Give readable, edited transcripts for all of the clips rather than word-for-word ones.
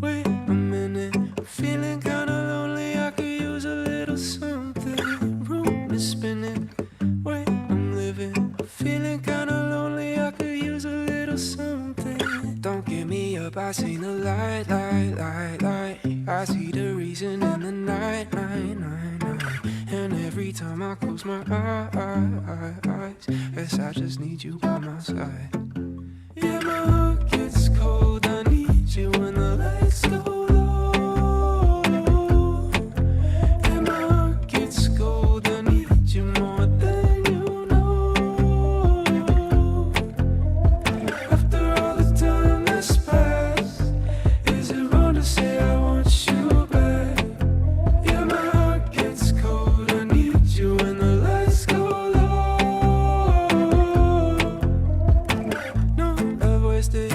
Wait a minute, feeling kinda lonely, I could use a little something. Room is spinning, wait, I'm living. Feeling kinda lonely, I could use a little something. Don't give me up, I seen the light, light, light, light. I see the reason in the night, night, night, night. And every time I close my eyes, guess I just need you by my side. Yeah, my heart gets cold, I need you when the lights go low. And my heart gets cold, I need you more than you know. After all the time that's passed, is it wrong to say I want you back? Yeah, my heart gets cold, I need you when the lights go low. No love wasted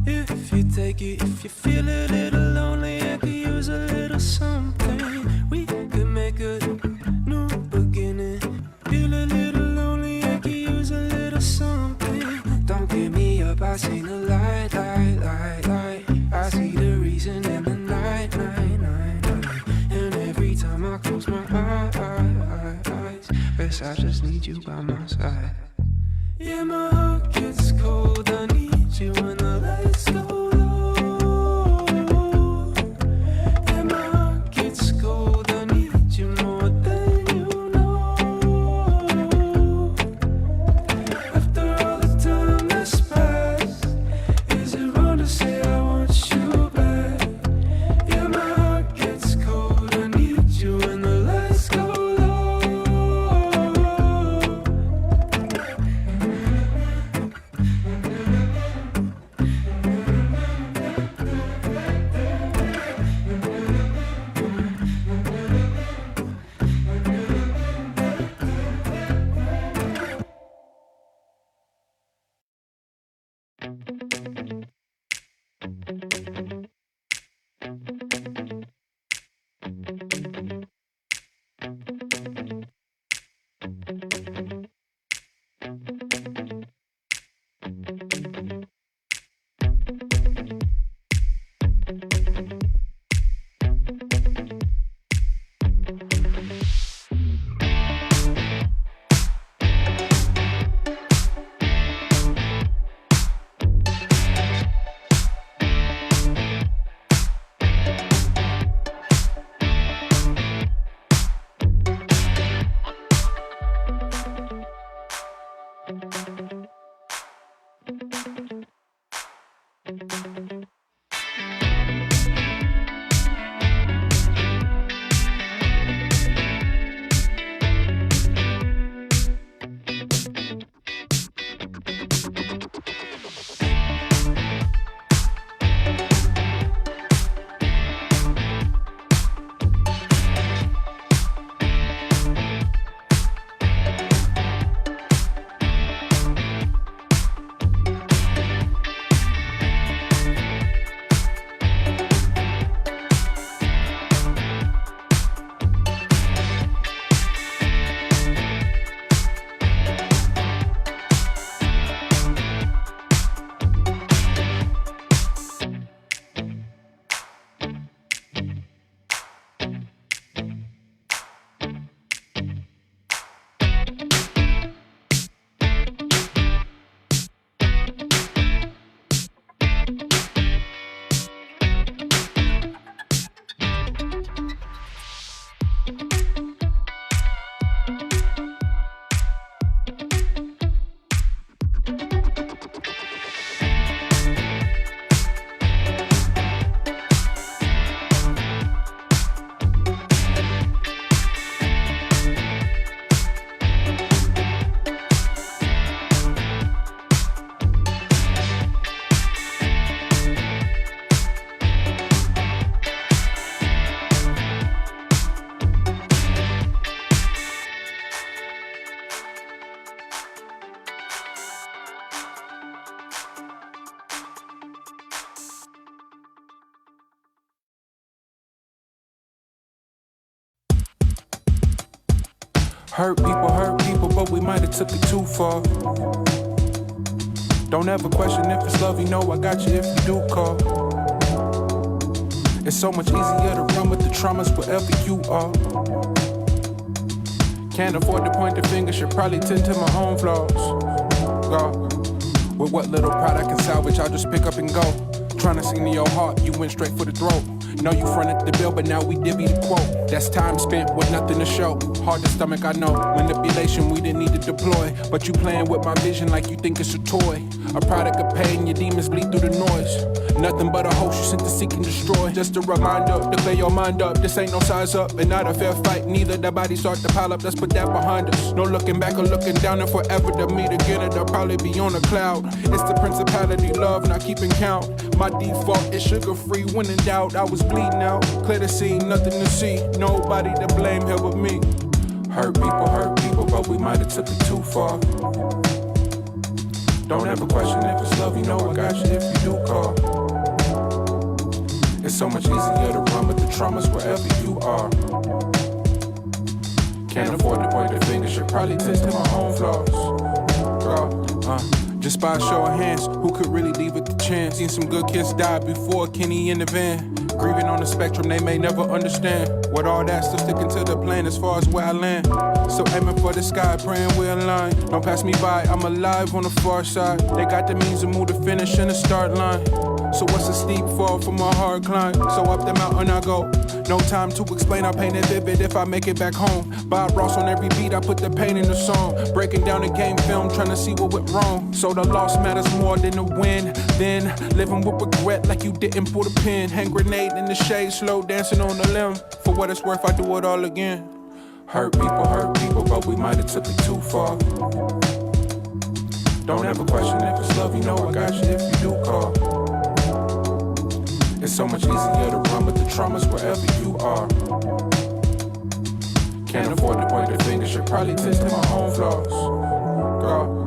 if you take it. If you feel a little lonely, I could use a little something. We could make a new beginning. Feel a little lonely, I could use a little something. Don't give me up, I seen the light, light, light, light. I see the reason in the night, night, night, night. And every time I close my eyes, guess I just need you by my side. Yeah, my heart gets cold, I need you when the lights go low. And my heart gets cold, I need you more than you know. After all the time that's passed, is it wrong to say I want you back? Yeah, my heart gets cold, I need you when the lights go low. Hurt people, but we might have took it too far. Don't ever question if it's love, you know I got you if you do call. It's so much easier to run with the traumas wherever you are. Can't afford to point the finger, should probably tend to my own flaws. God, with what little pride I can salvage, I'll just pick up and go. Trying to sing to your heart, you went straight for the throat. Know you fronted the bill, but now we divvy the quote. That's time spent with nothing to show. Hard to stomach, I know. Manipulation, we didn't need to deploy. But you playing with my vision like you think it's a toy. A product of pain, your demons bleed through the noise. Nothing but a host you sent to seek and destroy. Just a reminder to clear your mind up. This ain't no size up and not a fair fight. Neither the bodies start to pile up, let's put that behind us. No looking back or looking down, and forever to meet again, it'll probably be on a cloud. It's the principality, love, not keeping count. My default is sugar free when in doubt. I was bleeding out, clear to see, nothing to see. Nobody to blame here but me. Hurt people, but we might have took it too far. Don't ever question if it's love, you know I got you if you do call. It's so much easier to run with the traumas wherever you are. Can't afford to point the finger, should probably tend to my own flaws. Just by a show of hands, who could really leave it to chance? Seen some good kids die before Kenny in the van. Grieving on the spectrum, they may never understand. With all that, still sticking to the plan as far as where I land. So aiming for the sky, praying we're in line. Don't pass me by, I'm alive on the far side. They got the means to move the finish and the start line. So what's a steep fall from a hard climb? So up the mountain I go. No time to explain, I paint it vivid if I make it back home. Bob Ross on every beat, I put the pain in the song. Breaking down the game film, trying to see what went wrong. So the loss matters more than the win. Then living with regret like you didn't pull the pin. Hand grenade in the shade, slow dancing on the limb. For what it's worth, I do it all again. Hurt people, but we might have took it too far. Don't ever question if it's love, you know I got you if you do call. It's so much easier to run with the traumas wherever you are. Can't afford to point the finger, should probably tend to my own flaws. God.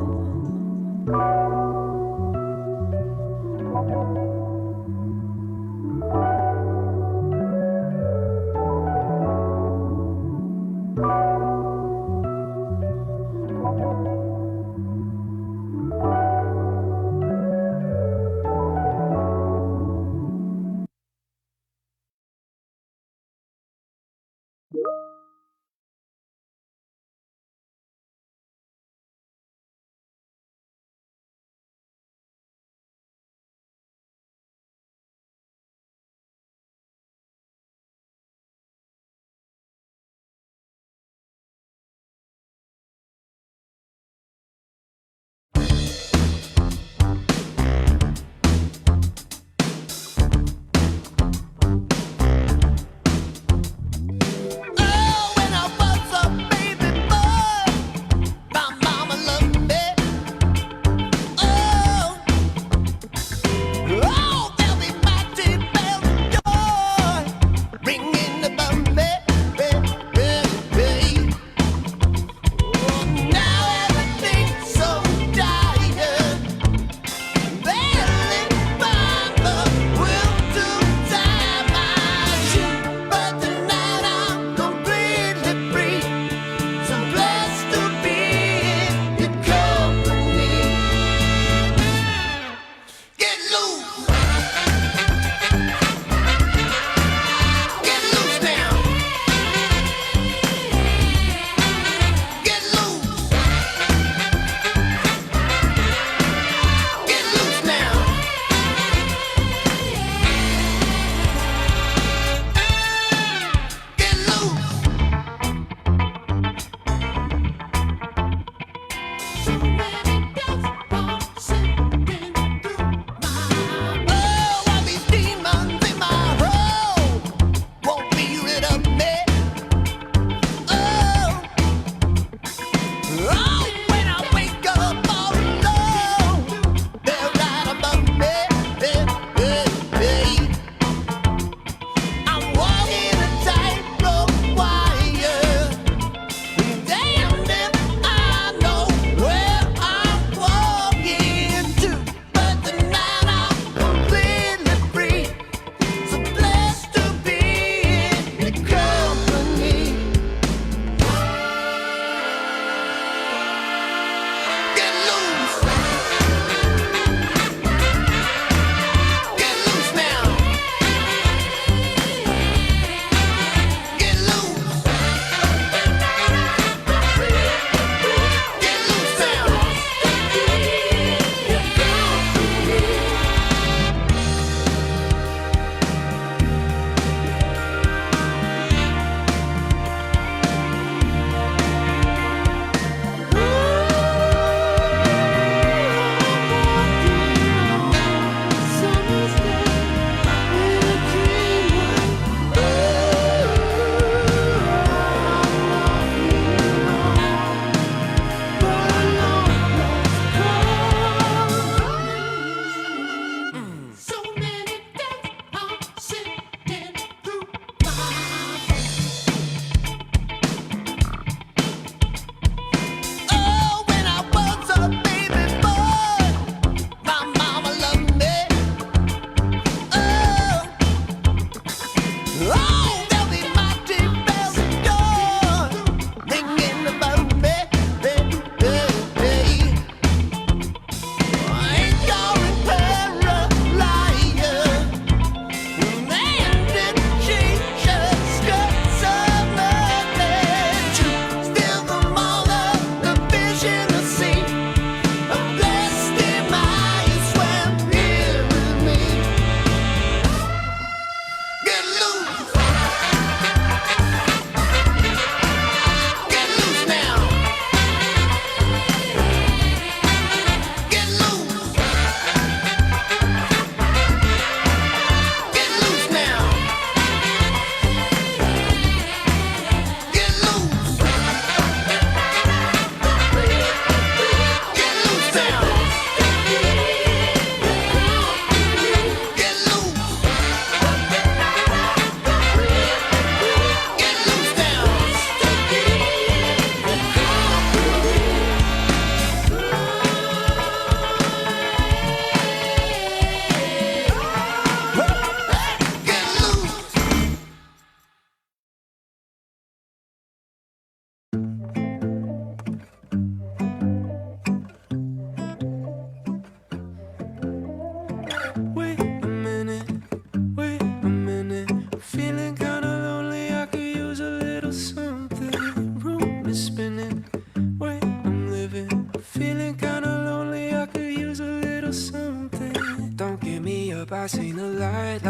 seen the light.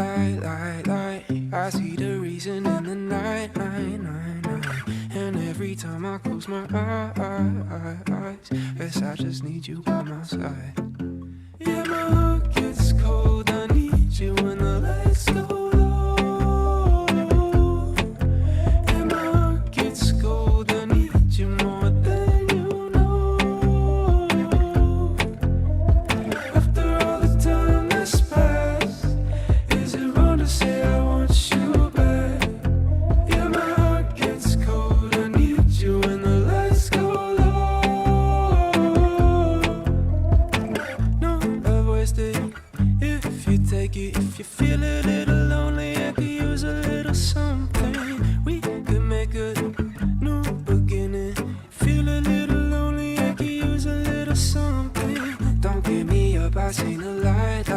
I see the reason in the night. And every time I close my eyes, guess I just need you by my side. Yeah, my heart gets cold. I need you when the lights go low. And my heart gets cold. I need you more than you know. After all the time that's passed, is it wrong to say I want you back? Yeah, my heart gets cold. I need you when the lights go low. No love wasted. If you take it, if you feel a little lonely, I could use a little something. We could make a new beginning. Feel a little lonely, I could use a little something. Don't give me up, I seen the light.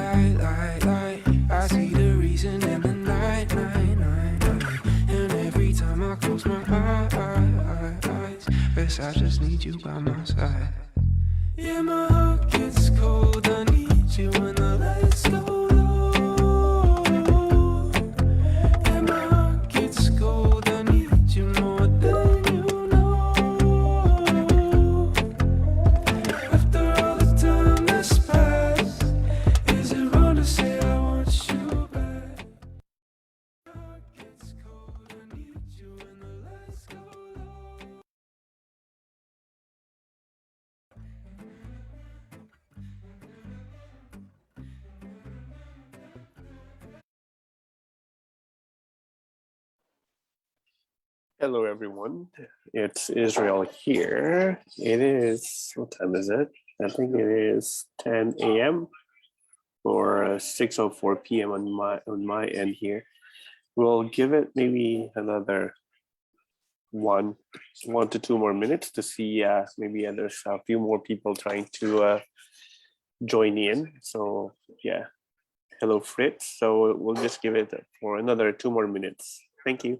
I see the reason in the night. And every time I close my eyes, guess I just need you by my side. Yeah, my heart gets cold. I need you when the lights go low. Yeah, my heart gets cold. I need you more than you know. After all the time that's passed, is it wrong to say I want you back? My heart gets cold. I need you when the lights go low. Hello, everyone. It's Israel here. It is, what time is it? I think it is 10 a.m. or 6:04 p.m. on my end here. We'll give it maybe another one to two more minutes to see maybe there's a few more people trying to join in. So yeah, hello Fritz. So we'll just give it for another 2 more minutes. Thank you.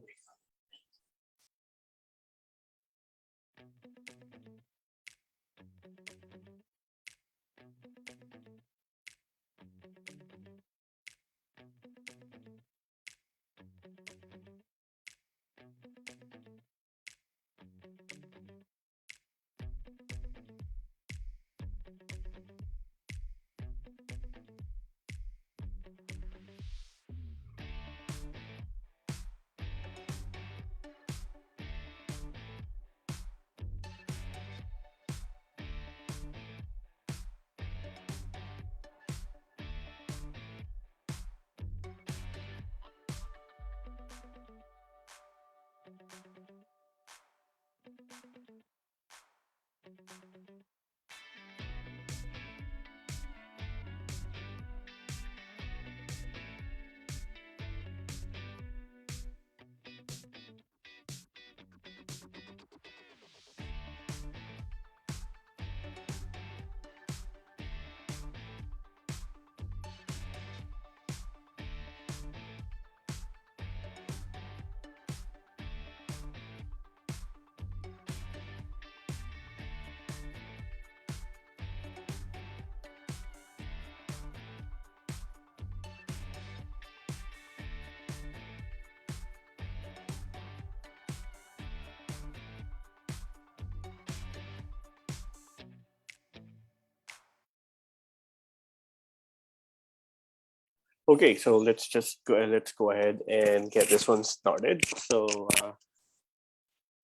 Okay, so let's go ahead and get this one started. So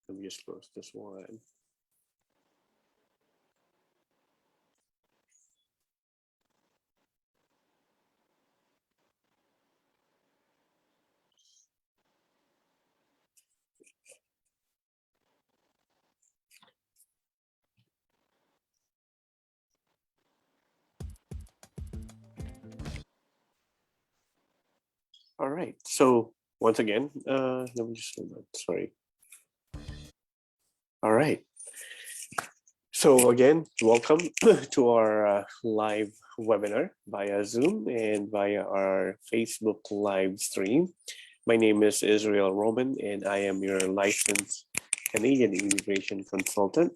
let me just close this one. All right. So once again, let me just sorry. All right. So again, welcome to our live webinar via Zoom and via our Facebook live stream. My name is Israel Roman, and I am your licensed Canadian immigration consultant.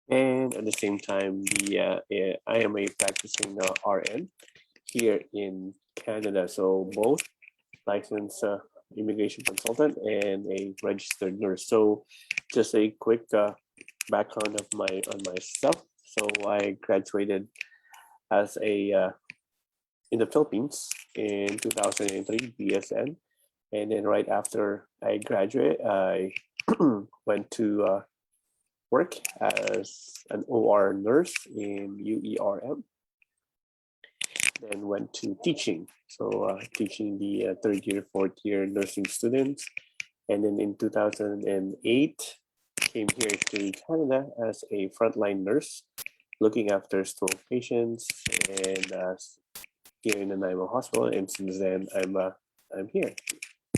And at the same time, I am a practicing RN here in Canada. So both licensed immigration consultant and a registered nurse. So just a quick background of myself. So I graduated as a in the Philippines in 2003 BSN, and then right after I graduated, I went to work as an OR nurse in UERM. Then went to teaching, so teaching the third year, fourth year nursing students, and then in 2008 came here to Canada as a frontline nurse, looking after stroke patients and here in the Nanaimo Hospital. And since then, I'm here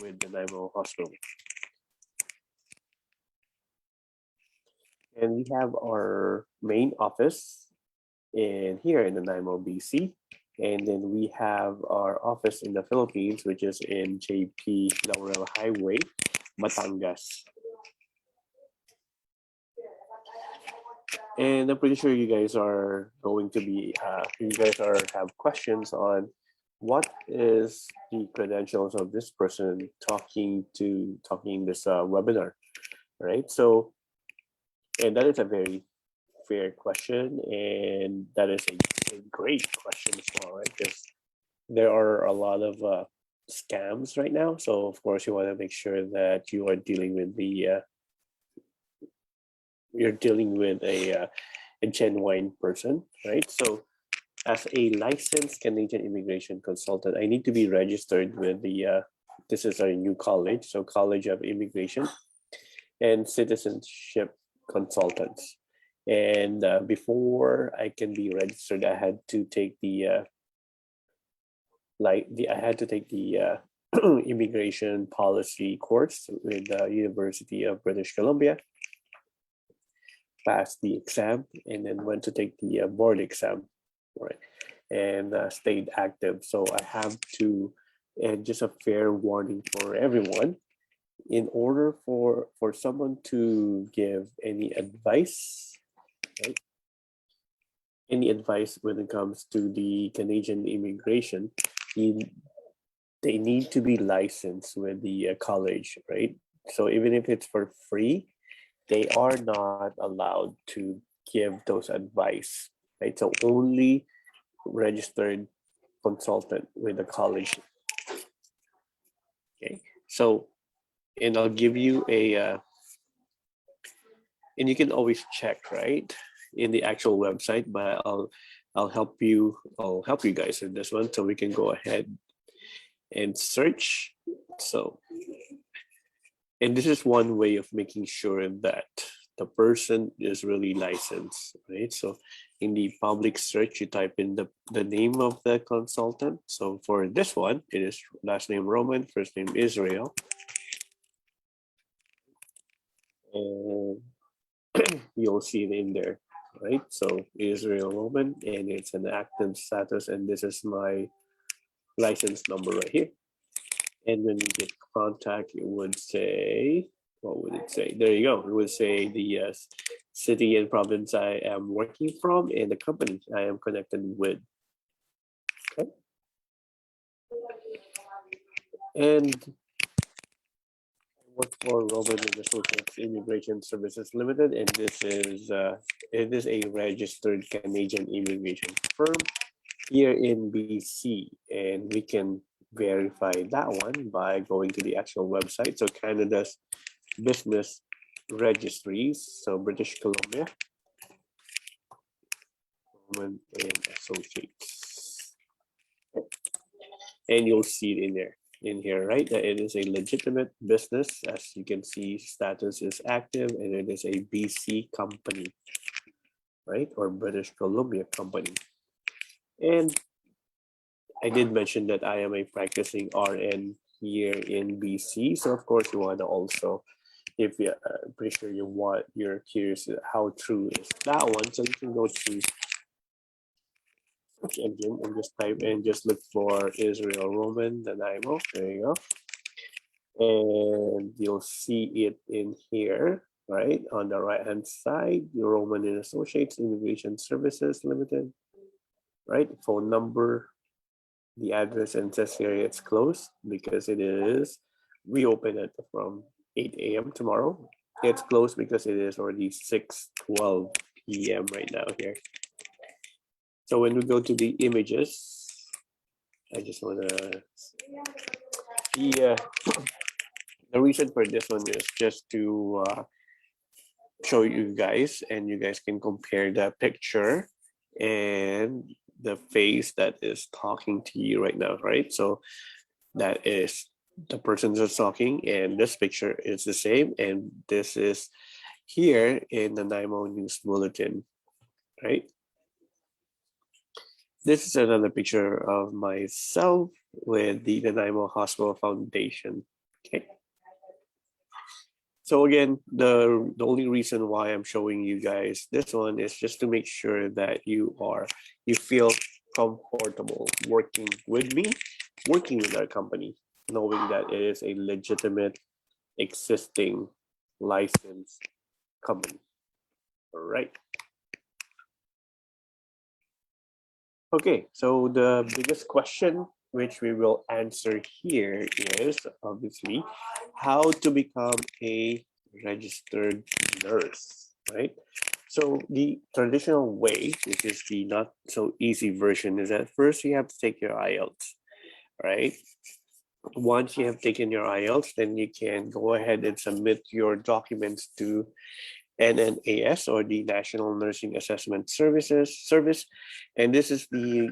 with the Nanaimo Hospital. And we have our main office here in the Nanaimo, BC. And then we have our office in the Philippines, which is in JP Laurel Highway, Batangas. And I'm pretty sure you guys are going to be, have questions on what is the credentials of this person talking this webinar, right? So, and that is a very fair question, and that is a great question as well, right? Because there are a lot of scams right now. So of course you want to make sure that you are dealing with a genuine person, right? So as a licensed Canadian immigration consultant, I need to be registered with this is a new college, so College of Immigration and Citizenship Consultants. And before I can be registered, I had to take the immigration policy course with the University of British Columbia, passed the exam, and then went to take the board exam, right? And stayed active. So I have to, and just a fair warning for everyone, in order for someone to give any advice, right? Any advice when it comes to the Canadian immigration, they need to be licensed with the college, right? So even if it's for free, they are not allowed to give those advice, right? So only registered consultant with the college. Okay, so, and I'll give you and you can always check, right, in the actual website, but I'll help you guys with this one, so we can go ahead and search. So, and this is one way of making sure that the person is really licensed, right? So in the public search, you type in the name of the consultant. So for this one, it is last name Roman, first name Israel. And you'll see it in there, right? So Israel Roman, and it's an active status, and this is my license number right here. And when you get contact, it would say, what would it say? There you go. It would say the city and province I am working from and the company I am connected with. Okay. And I work for Roman and Associates Immigration Services Limited, and it is a registered Canadian immigration firm here in BC, and we can verify that one by going to the actual website. So Canada's business registries, so British Columbia, Roman and Associates, and you'll see it in here, right? That it is a legitimate business. As you can see, status is active, and it is a BC company, right, or British Columbia company. And I did mention that I am a practicing RN here in BC, so of course you want to also, if you're pretty sure you're curious how true is that one, so you can go to search engine and just type in, just look for Israel Roman Nanaimo. There you go, and you'll see it in here, right on the right hand side. Roman and Associates Immigration Services Limited, right? Phone number, The address and says here it's closed because it is, we open it from 8 a.m. tomorrow. It's closed because it is already 6:12 p.m. right now here. So when we go to the images, I just want to, the reason for this one is just to show you guys, and you guys can compare the picture and the face that is talking to you right now, right? So that is the person that's talking, and this picture is the same, and this is here in the NIMO News Bulletin, right? This is another picture of myself with the Nanaimo Hospital Foundation. Okay. So again, the only reason why I'm showing you guys this one is just to make sure that you feel comfortable working with me, working with our company, knowing that it is a legitimate, existing, licensed company. All right. Okay, so the biggest question which we will answer here is obviously how to become a registered nurse, right? So the traditional way, which is the not so easy version, is that first you have to take your IELTS, right? Once you have taken your IELTS, then you can go ahead and submit your documents to NNAS, or the National Nursing Assessment Service, and this is the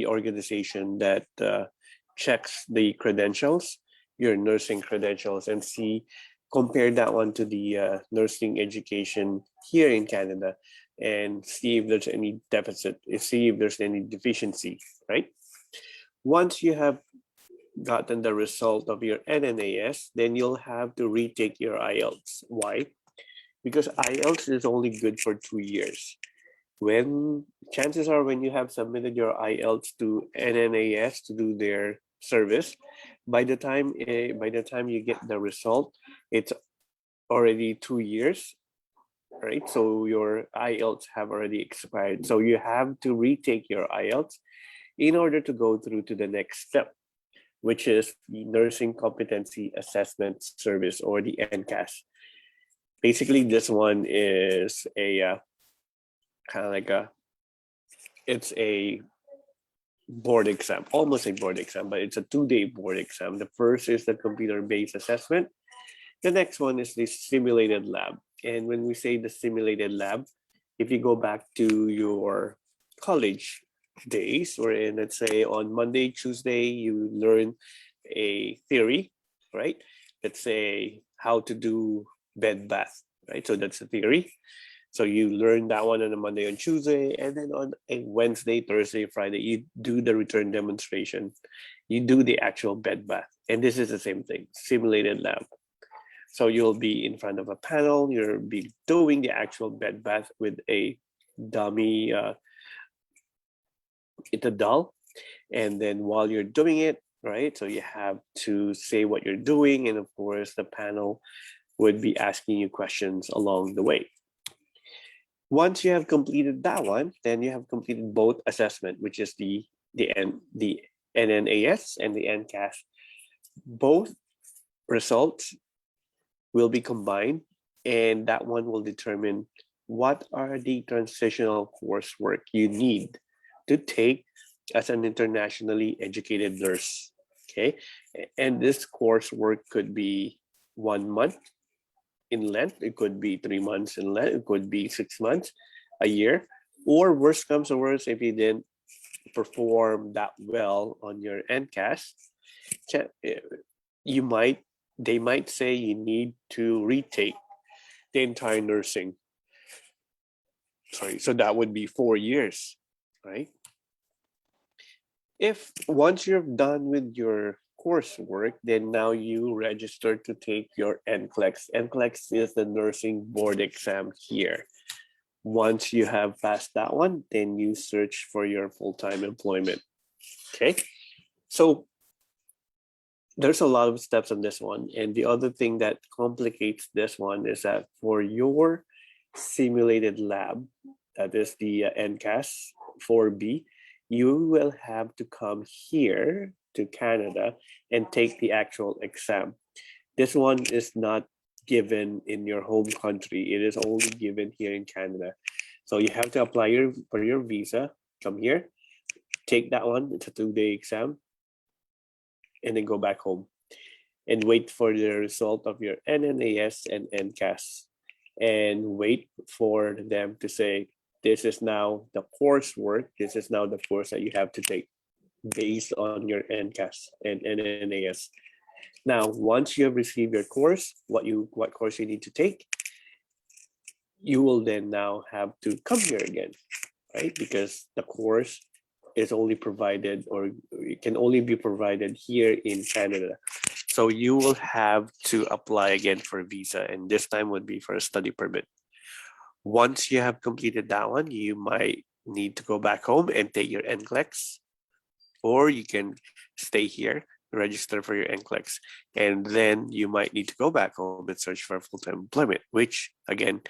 organization that checks the credentials, your nursing credentials, and compare that one to the nursing education here in Canada, and see if there's any deficit, see if there's any deficiency, right? Once you have gotten the result of your NNAS, then you'll have to retake your IELTS. Why? Because IELTS is only good for 2 years. When chances are when you have submitted your IELTS to NNAS to do their service, by the time you get the result, it's already 2 years, right? So your IELTS have already expired. So you have to retake your IELTS in order to go through to the next step, which is the Nursing Competency Assessment Service, or the NCAS. Basically, this one is a kind of like it's a board exam, almost a board exam, but it's a 2-day board exam. The first is the computer-based assessment. The next one is the simulated lab. And when we say the simulated lab, if you go back to your college days, wherein let's say on Monday, Tuesday, you learn a theory, right? Let's say how to do bed bath, right? So that's a theory. So you learn that one on a Monday and Tuesday, and then on a Wednesday, Thursday, Friday, you do the return demonstration. You do the actual bed bath. And this is the same thing, simulated lab. So you'll be in front of a panel, you'll be doing the actual bed bath with a dummy, it's a doll. And then while you're doing it, right, so you have to say what you're doing. And of course, the panel would be asking you questions along the way. Once you have completed that one, then you have completed both assessment, which is the NNAS and the NCAS. Both results will be combined, and that one will determine what are the transitional coursework you need to take as an internationally educated nurse. Okay, and this coursework could be 1 month in length, it could be 3 months in length, it could be 6 months, a year, or worst comes to worst, if you didn't perform that well on your NCAS, they might say you need to retake the entire nursing. So that would be 4 years, right? If once you're done with your coursework, then now you register to take your NCLEX. NCLEX is the nursing board exam here. Once you have passed that one, then you search for your full-time employment. Okay, so there's a lot of steps on this one. And the other thing that complicates this one is that for your simulated lab, that is the NCAS 4B, you will have to come here to Canada and take the actual exam. This one is not given in your home country. It is only given here in Canada. So you have to apply for your visa, come here, take that one. It's a 2-day exam, and then go back home and wait for the result of your NNAS and NCAS, and wait for them to say, this is now the coursework, this is now the course that you have to take based on your NCAS and NNAS. Now, once you have received your course, what course you need to take, you will then now have to come here again, right? Because the course is only provided, or it can only be provided here in Canada. So you will have to apply again for a visa, and this time would be for a study permit. Once you have completed that one, you might need to go back home and take your NCLEX, or you can stay here, register for your NCLEX, and then you might need to go back home and search for full-time employment, which again,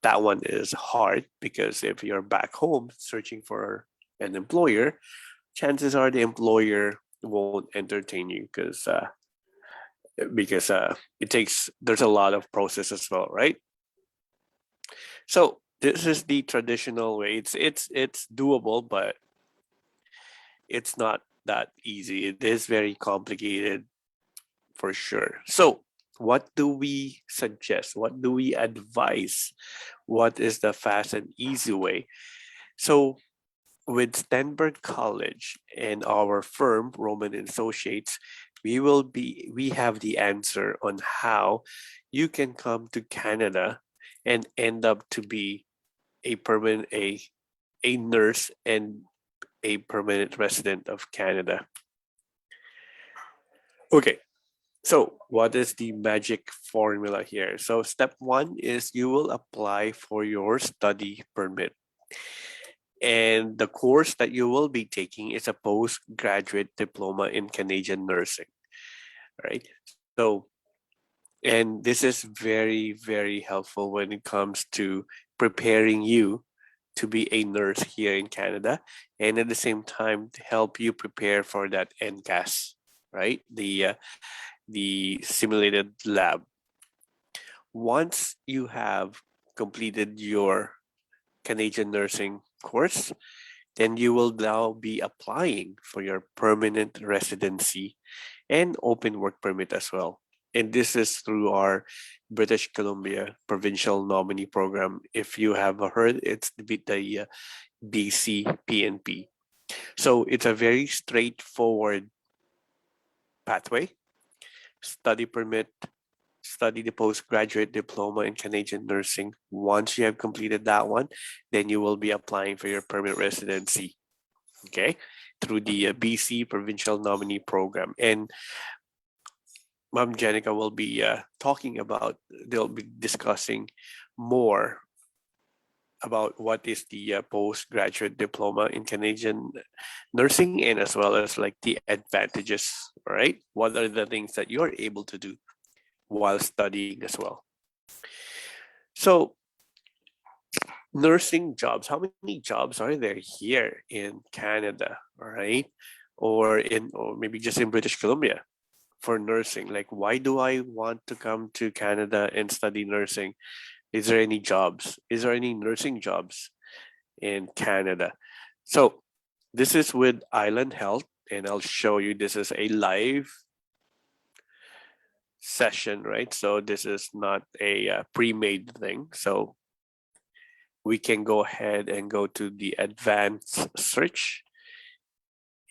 that one is hard, because if you're back home searching for an employer, chances are the employer won't entertain you, because there's a lot of process as well, right? So this is the traditional way. It's doable, but it's not that easy. It is very complicated for sure. So what do we suggest? What do we advise? What is the fast and easy way? So with Stenberg College and our firm, Roman Associates, we have the answer on how you can come to Canada and end up to be a nurse and a permanent resident of Canada. Okay, so what is the magic formula here? So step 1 is you will apply for your study permit. And the course that you will be taking is a postgraduate diploma in Canadian nursing, right? So, and this is very, very helpful when it comes to preparing you to be a nurse here in Canada, and at the same time to help you prepare for that NCAS, right? The simulated lab. Once you have completed your Canadian nursing course, then you will now be applying for your permanent residency and open work permit as well. And this is through our British Columbia Provincial Nominee Program. If you have heard, it's the BC PNP. So it's a very straightforward pathway. Study permit, study the postgraduate diploma in Canadian nursing. Once you have completed that one, then you will be applying for your permanent residency, okay, through the BC Provincial Nominee Program. And Ma'am Jenica will be they'll be discussing more about what is the postgraduate diploma in Canadian nursing, and as well as like the advantages, right? What are the things that you're able to do while studying as well? So nursing jobs, how many jobs are there here in Canada, right? Or maybe just in British Columbia for nursing? Like, why do I want to come to Canada and study nursing? Is there any jobs? Is there any nursing jobs in Canada? So this is with Island Health, and I'll show you, this is a live session, right? So this is not a pre-made thing. So we can go ahead and go to the advanced search,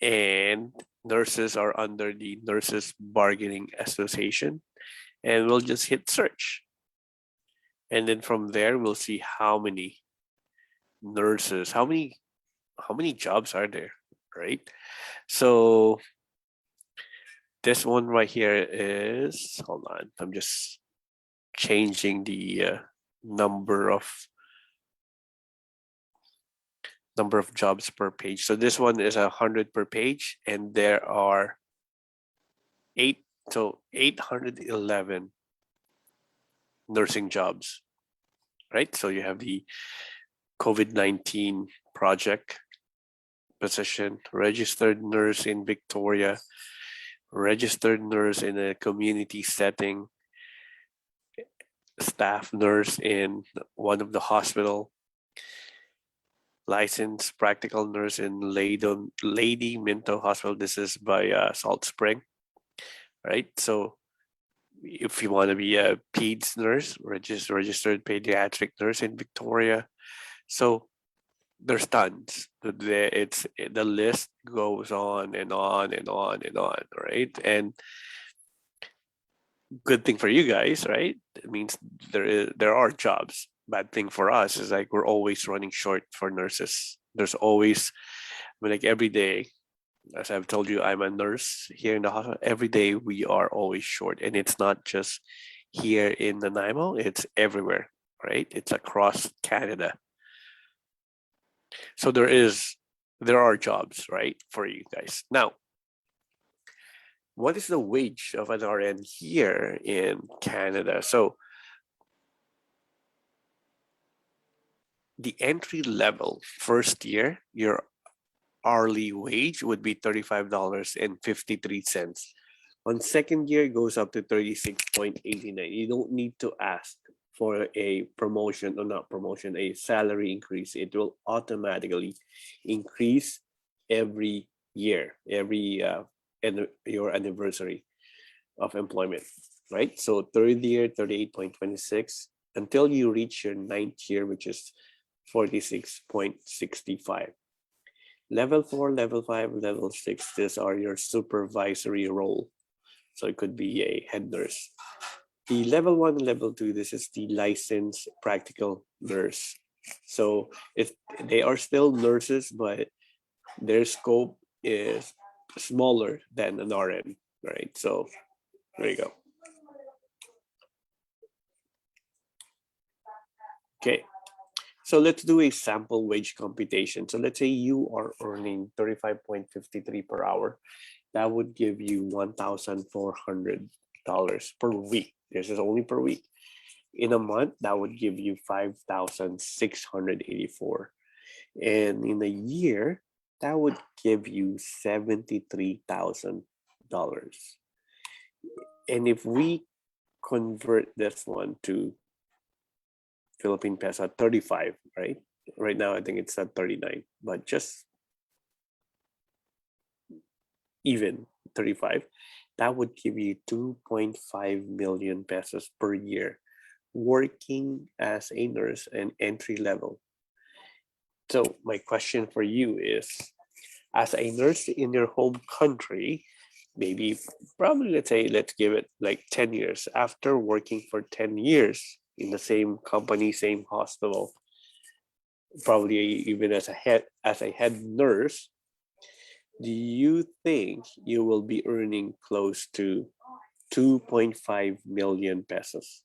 and nurses are under the Nurses Bargaining Association, and we'll just hit search. And then from there, we'll see how many nurses, how many jobs are there, right? So this one right here is, hold on, I'm just changing the number of jobs per page. So this one is 100 per page, and there are 811 nursing jobs, right? So you have the COVID-19 project position, registered nurse in Victoria, registered nurse in a community setting, staff nurse in one of the hospital, licensed practical nurse in Lady Minto Hospital. This is by Salt Spring, right? So if you want to be a peds nurse, registered pediatric nurse in Victoria. So there's tons. The list goes on and on and on and on, right? And good thing for you guys, right? It means there are jobs. Bad thing for us is like we're always running short for nurses. There's always, I mean, like every day, as I've told you, I'm a nurse here in the hospital. Every day we are always short, and it's not just here in Nanaimo, it's everywhere, right? It's across Canada. So there are jobs, right, for you guys. Now, what is the wage of an RN here in Canada? So the entry level first year, your hourly wage would be $35.53. On second year, it goes up to 36.89. You don't need to ask for a promotion, or not promotion, a salary increase. It will automatically increase every year, every your anniversary of employment, right? So third year, 38.26, until you reach your ninth year, which is 46.65. Level 4, level 5, level 6, these are your supervisory role. So it could be a head nurse. The level 1 and level 2, this is the licensed practical nurse. So if they are still nurses, but their scope is smaller than an RN, right? So there you go. Okay, so let's do a sample wage computation. So let's say you are earning 35.53 per hour. That would give you $1,400 per week. This is only per week. In a month, that would give you $5,684. And in a year, that would give you $73,000. And if we convert this one to Philippine peso at 35, right? Right now, I think it's at 39, but just even 35, that would give you 2.5 million pesos per year working as a nurse and entry level. So my question for you is, as a nurse in your home country, maybe probably let's give it like 10 years. After working for 10 years in the same company, same hospital, probably even as a head nurse, do you think you will be earning close to 2.5 million pesos?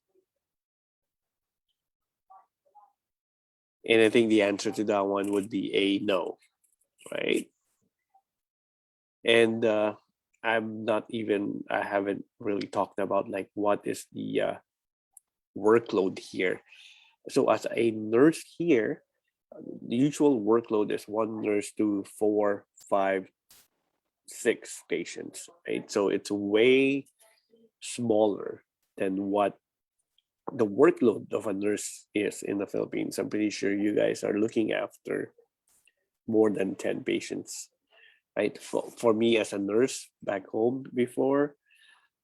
And I think the answer to that one would be a no, right? And I haven't really talked about like what is the workload here. So as a nurse here, the usual workload is one nurse to 4, 5, 6 patients, right? So it's way smaller than what the workload of a nurse is in the Philippines. I'm pretty sure you guys are looking after more than 10 patients, right? For me as a nurse back home before,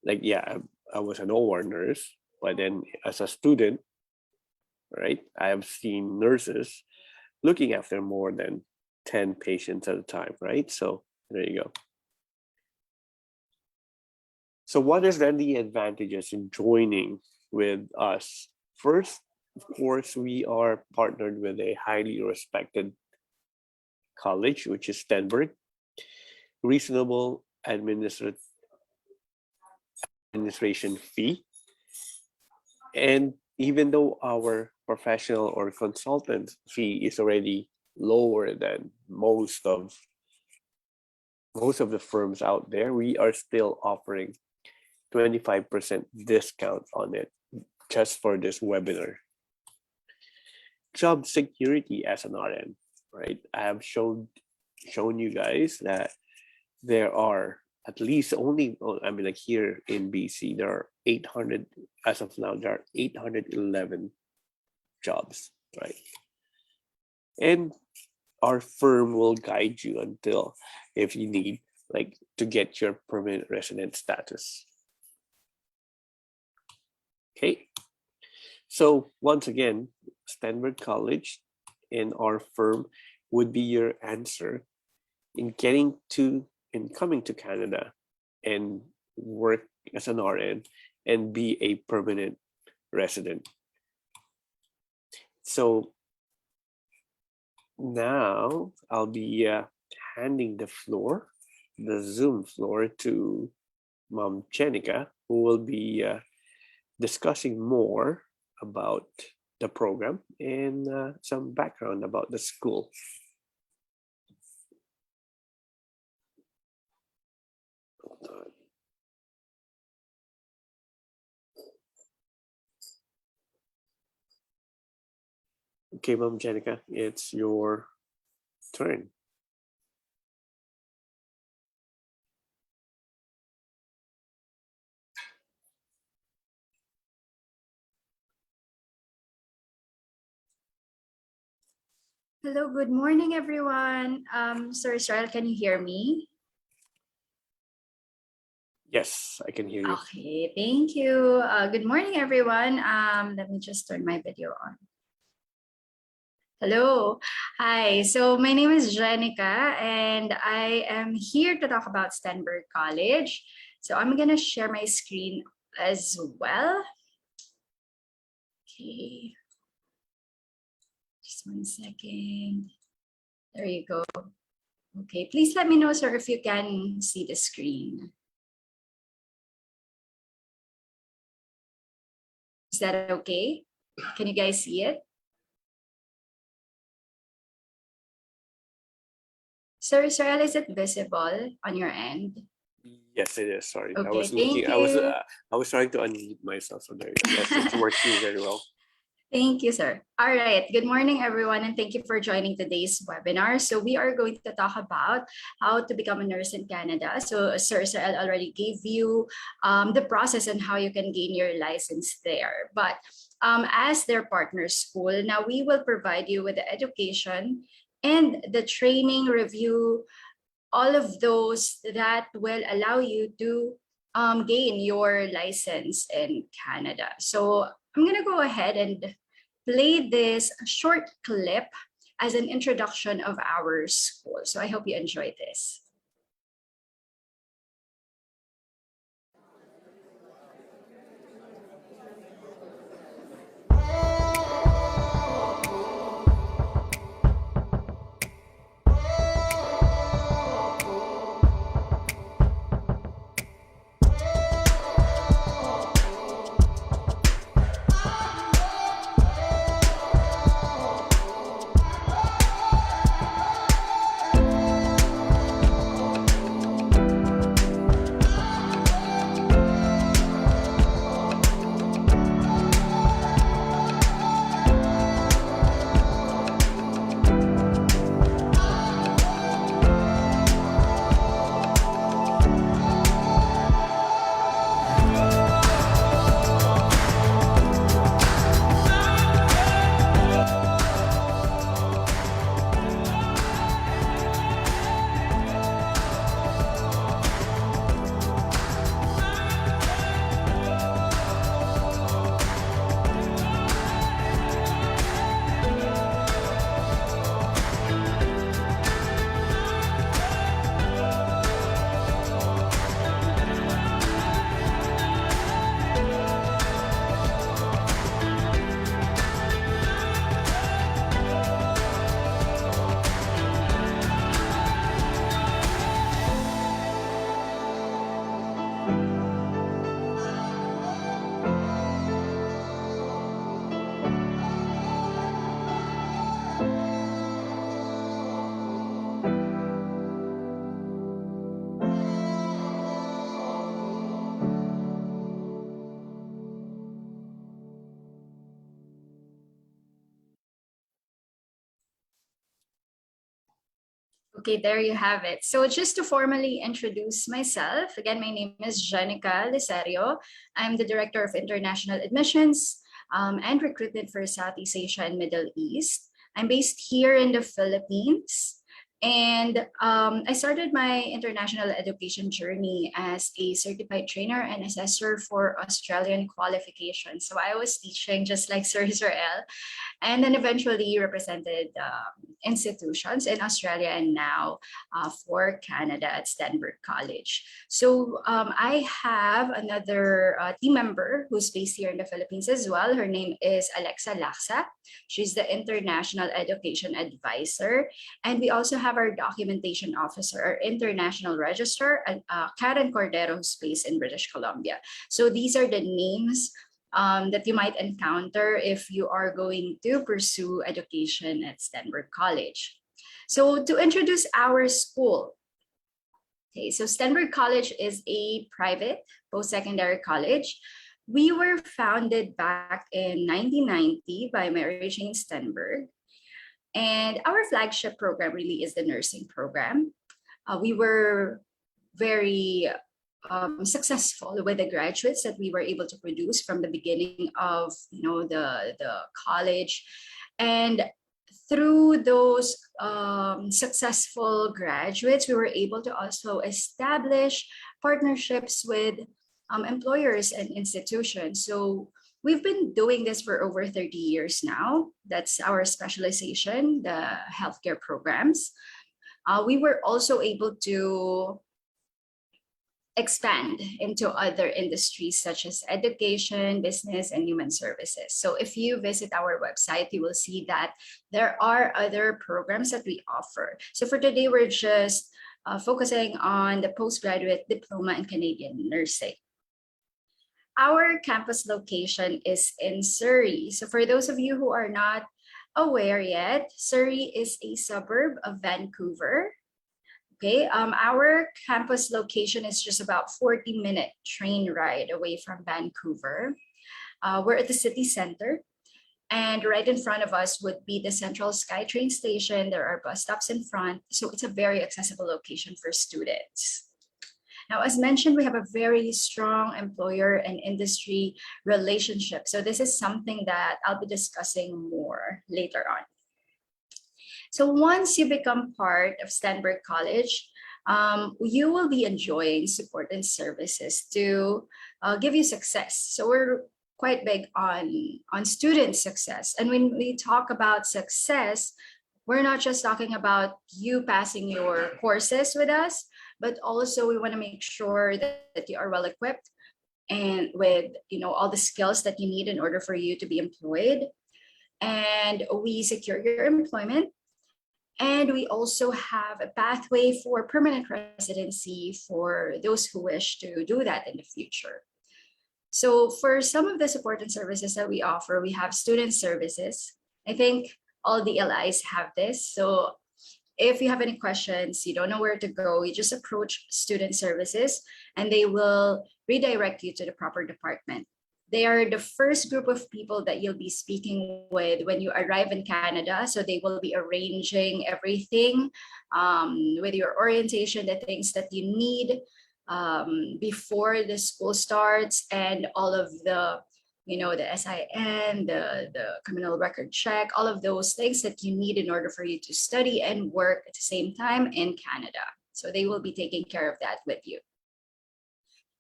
like, yeah, I was an OR nurse, but then as a student, right, I have seen nurses looking after more than 10 patients at a time, right? So there you go. So what is then the advantages in joining with us? First, of course, we are partnered with a highly respected college, which is Stenberg. Reasonable administration fee. And even though our professional or consultant fee is already lower than most of the firms out there, we are still offering 25% discount on it just for this webinar. job security as an RN, right? I have shown you guys that there are at least only, I mean, like here in BC, there are 800, as of now, there are 811 jobs, right? And our firm will guide you until if you need like to get your permanent resident status. Okay, so once again, Stenberg College and our firm would be your answer in getting to in coming to Canada and work as an RN and be a permanent resident. So now I'll be handing the Zoom floor to Mom Jenica, who will be discussing more about the program and some background about the school. Okay, Mom Jenica, it's your turn. Hello, good morning, everyone. Sir Israel, can you hear me? Yes, I can hear you. Okay, thank you. Good morning, everyone. Let me just turn my video on. Hello. Hi. So my name is Jenica, and I am here to talk about Stenberg College. So I'm going to share my screen as well. Okay. Just 1 second. There you go. Okay, please let me know, sir, if you can see the screen. Is that okay? Can you guys see it? Sir Israel, is it visible on your end? Yes, it is. Sorry, Okay, I was thank looking. you. I was trying to unmute myself. So there you go. Yes, it's working very well. Thank you, sir. All right. Good morning, everyone, and thank you for joining today's webinar. So we are going to talk about how to become a nurse in Canada. So Sir Israel already gave you the process and how you can gain your license there. But as their partner school, now we will provide you with the education and the training review, all of those that will allow you to gain your license in Canada. So I'm going to go ahead and play this short clip as an introduction of our school. So I hope you enjoy this. Okay, there you have it. So just to formally introduce myself, again, my name is Jenica Lisario. I'm the Director of International Admissions and Recruitment for Southeast Asia and Middle East. I'm based here in the Philippines. And I started my international education journey as a certified trainer and assessor for Australian qualifications. So I was teaching just like Sir Israel, and then eventually represented institutions in Australia and now for Canada at Stenberg College. So I have another team member who's based here in the Philippines as well. Her name is Alexa Laksa. She's the International Education Advisor. And we also have our documentation officer, our international registrar, Karen Cordero, who's based in British Columbia. So these are the names that you might encounter if you are going to pursue education at Stenberg College. So to introduce our school, okay, so Stenberg College is a private post-secondary college. We were founded back in 1990 by Mary Jane Stenberg. And our flagship program really is the nursing program. We were very successful with the graduates that we were able to produce from the beginning of the college. And through those successful graduates, we were able to also establish partnerships with employers and institutions. So we've been doing this for over 30 years now. That's our specialization, the healthcare programs. We were also able to expand into other industries such as education, business, and human services. So if you visit our website, you will see that there are other programs that we offer. So for today, we're just focusing on the postgraduate diploma in Canadian nursing. Our campus location is in Surrey. So for those of you who are not aware yet, Surrey is a suburb of Vancouver. Okay, our campus location is just about 40-minute train ride away from Vancouver. We're at the city center, and right in front of us would be the Central SkyTrain station. There are bus stops in front, so it's a very accessible location for students. Now, as mentioned, we have a very strong employer and industry relationship. So this is something that I'll be discussing more later on. So once you become part of Stenberg College, you will be enjoying support and services to give you success. So we're quite big on student success. And when we talk about success, we're not just talking about you passing your courses with us, but also we want to make sure that you are well equipped and with all the skills that you need in order for you to be employed. And we secure your employment. And we also have a pathway for permanent residency for those who wish to do that in the future. So for some of the support and services that we offer, we have student services. I think all the LIs have this. So if you have any questions, you don't know where to go, you just approach student services and they will redirect you to the proper department. They are the first group of people that you'll be speaking with when you arrive in Canada. So they will be arranging everything with your orientation, the things that you need before the school starts, and all of the SIN, the criminal record check, all of those things that you need in order for you to study and work at the same time in Canada. So they will be taking care of that with you.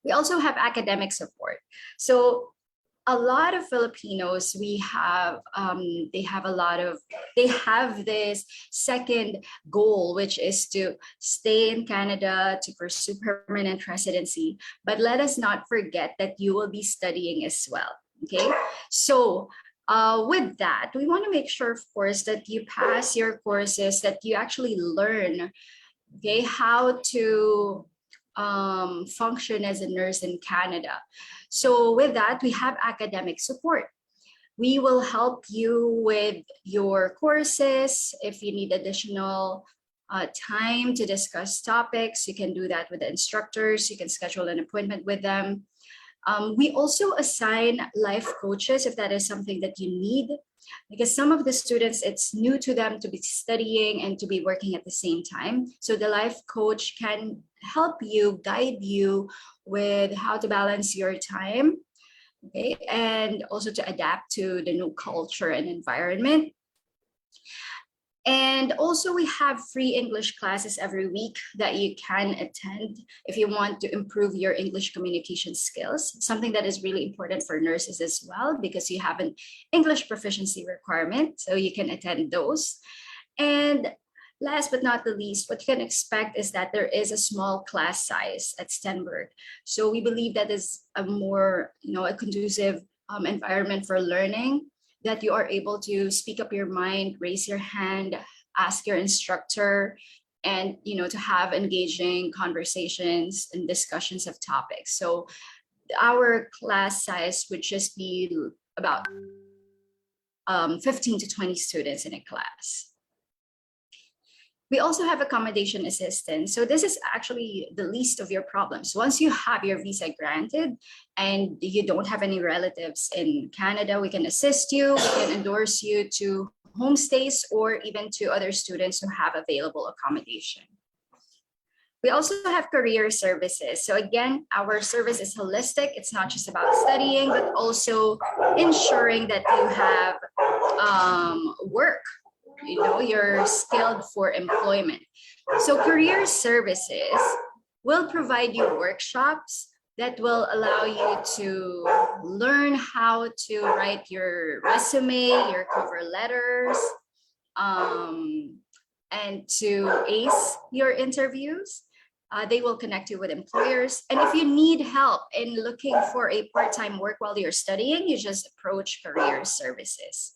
We also have academic support. So a lot of Filipinos, they have this second goal, which is to stay in Canada to pursue permanent residency. But let us not forget that you will be studying as well. Okay, so with that, we want to make sure, of course, that you pass your courses, that you actually learn, okay, how to function as a nurse in Canada. So with that, we have academic support. We will help you with your courses. If you need additional time to discuss topics, you can do that with the instructors. You can schedule an appointment with them. We also assign life coaches if that is something that you need. because some of the students, it's new to them to be studying and to be working at the same time. So the life coach can help you, guide you with how to balance your time, okay, and also to adapt to the new culture and environment. And also we have free English classes every week that you can attend if you want to improve your English communication skills, something that is really important for nurses as well, because you have an English proficiency requirement, so you can attend those. And last but not the least, what you can expect is that there is a small class size at Stenberg. So we believe that is a more, a conducive environment for learning, that you are able to speak up your mind, raise your hand, ask your instructor, and to have engaging conversations and discussions of topics. So our class size would just be about 15 to 20 students in a class. We also have accommodation assistance. So this is actually the least of your problems. Once you have your visa granted and you don't have any relatives in Canada, we can assist you, we can endorse you to homestays or even to other students who have available accommodation. We also have career services. So again, our service is holistic. It's not just about studying, but also ensuring that you have work. You're skilled for employment. So career services will provide you workshops that will allow you to learn how to write your resume, your cover letters, and to ace your interviews. They will connect you with employers. And if you need help in looking for a part-time work while you're studying, you just approach career services.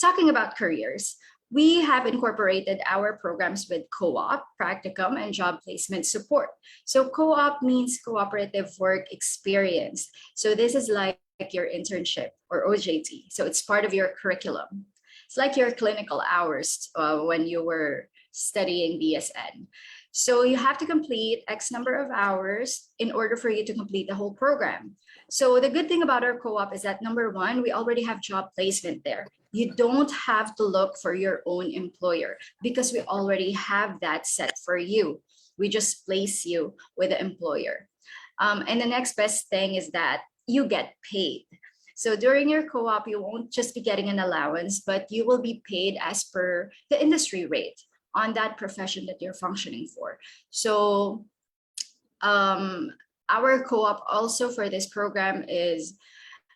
Talking about careers, we have incorporated our programs with co-op, practicum, and job placement support. So co-op means cooperative work experience. So this is like your internship or OJT. So it's part of your curriculum. It's like your clinical hours when you were studying BSN. So you have to complete X number of hours in order for you to complete the whole program. So the good thing about our co-op is that number one, we already have job placement there. You don't have to look for your own employer because we already have that set for you. We just place you with the employer. And the next best thing is that you get paid. So during your co-op, you won't just be getting an allowance, but you will be paid as per the industry rate on that profession that you're functioning for. So our co-op also for this program is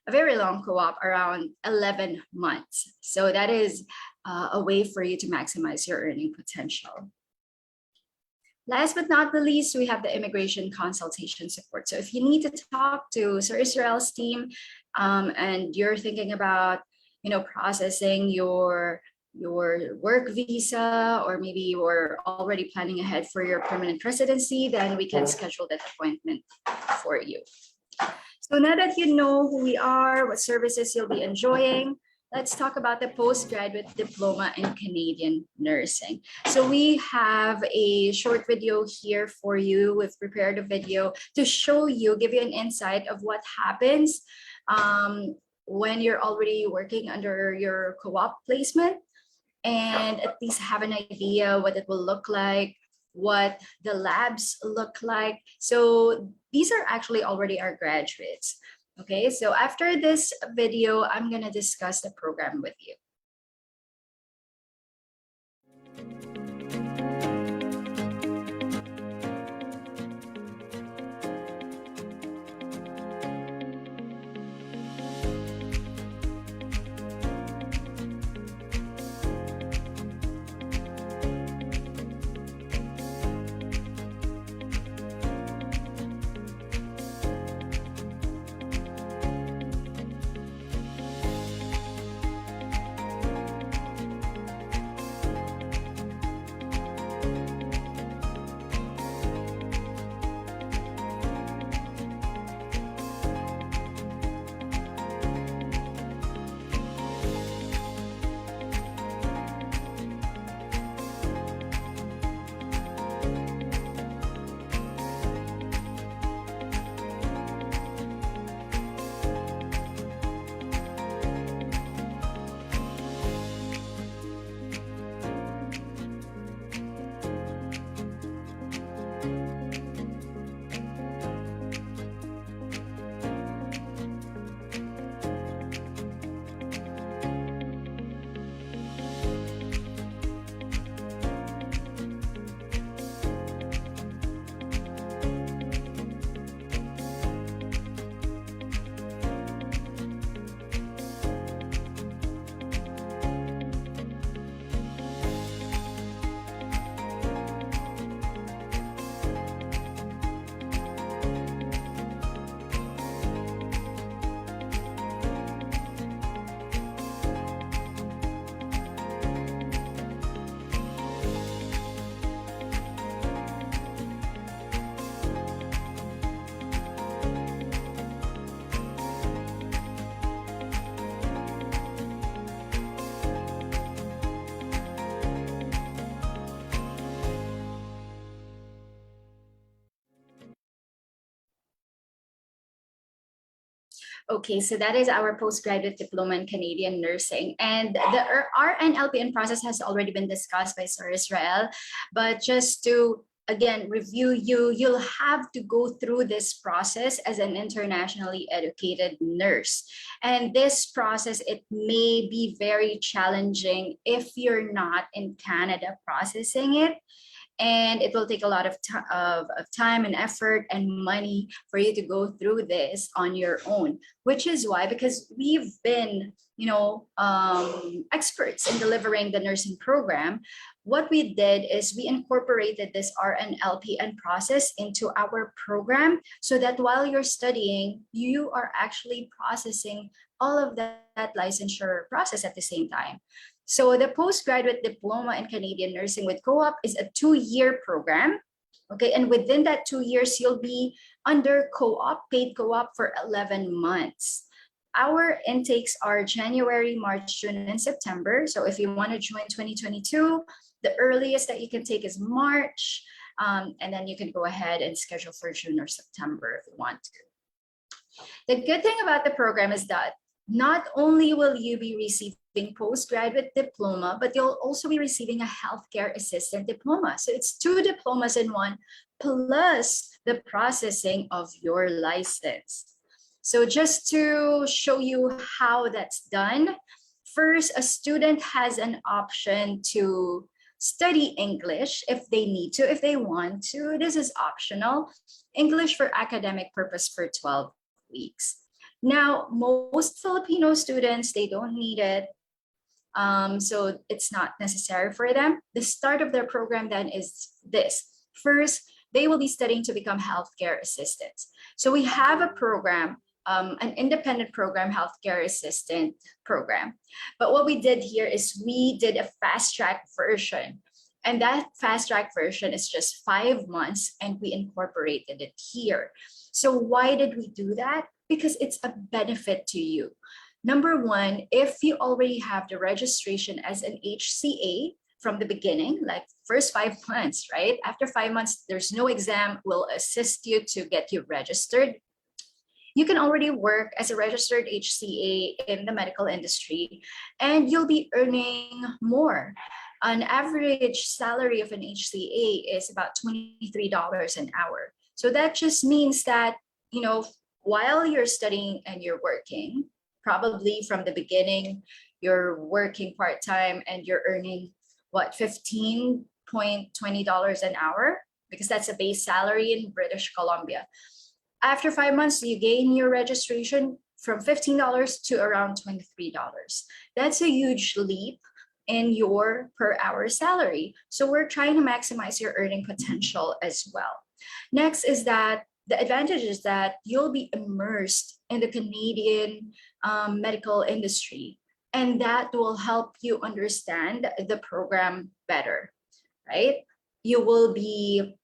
a very long co-op, around 11 months. So that is a way for you to maximize your earning potential. Last but not the least, we have the immigration consultation support. So if you need to talk to Sir Israel's team and you're thinking about, processing your work visa, or maybe you're already planning ahead for your permanent residency, then we can schedule that appointment for you. So now that you know who we are, what services you'll be enjoying, let's talk about the postgraduate diploma in Canadian nursing. So we have a short video here for you. We've prepared a video to show you, give you an insight of what happens when you're already working under your co-op placement, and at least have an idea what it will look like, what the labs look like. So these are actually already our graduates. Okay, so after this video, I'm gonna discuss the program with you. Okay, so that is our postgraduate diploma in Canadian nursing. And the RN LPN process has already been discussed by Sir Israel. But just to again review you'll have to go through this process as an internationally educated nurse. And this process, it may be very challenging if you're not in Canada processing it. And it will take a lot of time and effort and money for you to go through this on your own, which is why, because we've been experts in delivering the nursing program, what we did is we incorporated this RNLPN process into our program, so that while you're studying, you are actually processing all of that licensure process at the same time. So the postgraduate diploma in Canadian nursing with co-op is a 2-year program. Okay, and within that 2 years, you'll be under co-op, paid co-op for 11 months. Our intakes are January, March, June, and September. So if you want to join 2022, the earliest that you can take is March. And then you can go ahead and schedule for June or September if you want to. The good thing about the program is that not only will you be receiving postgraduate diploma, but you'll also be receiving a healthcare assistant diploma. So it's 2 diplomas in one, plus the processing of your license. So just to show you how that's done, first, a student has an option to study English if they need to, if they want to. This is optional. English for academic purpose for 12 weeks. Now, most Filipino students, they don't need it. So it's not necessary for them. The start of their program then is this. First, they will be studying to become healthcare assistants. So we have a program, an independent program, healthcare assistant program. But what we did here is we did a fast track version. And that fast track version is just 5 months, and we incorporated it here. So why did we do that? Because it's a benefit to you. Number one, if you already have the registration as an HCA from the beginning, like first 5 months, right? After 5 months, there's no exam, will assist you to get you registered. You can already work as a registered HCA in the medical industry, and you'll be earning more. An average salary of an HCA is about $23 an hour. So that just means that, while you're studying and you're working, probably from the beginning, you're working part-time and you're earning $15.20 an hour, because that's a base salary in British Columbia. After 5 months, you gain your registration from $15 to around $23. That's a huge leap in your per hour salary. So we're trying to maximize your earning potential as well. Next is that the advantage is that you'll be immersed in the Canadian medical industry, and that will help you understand the program better, right? You will be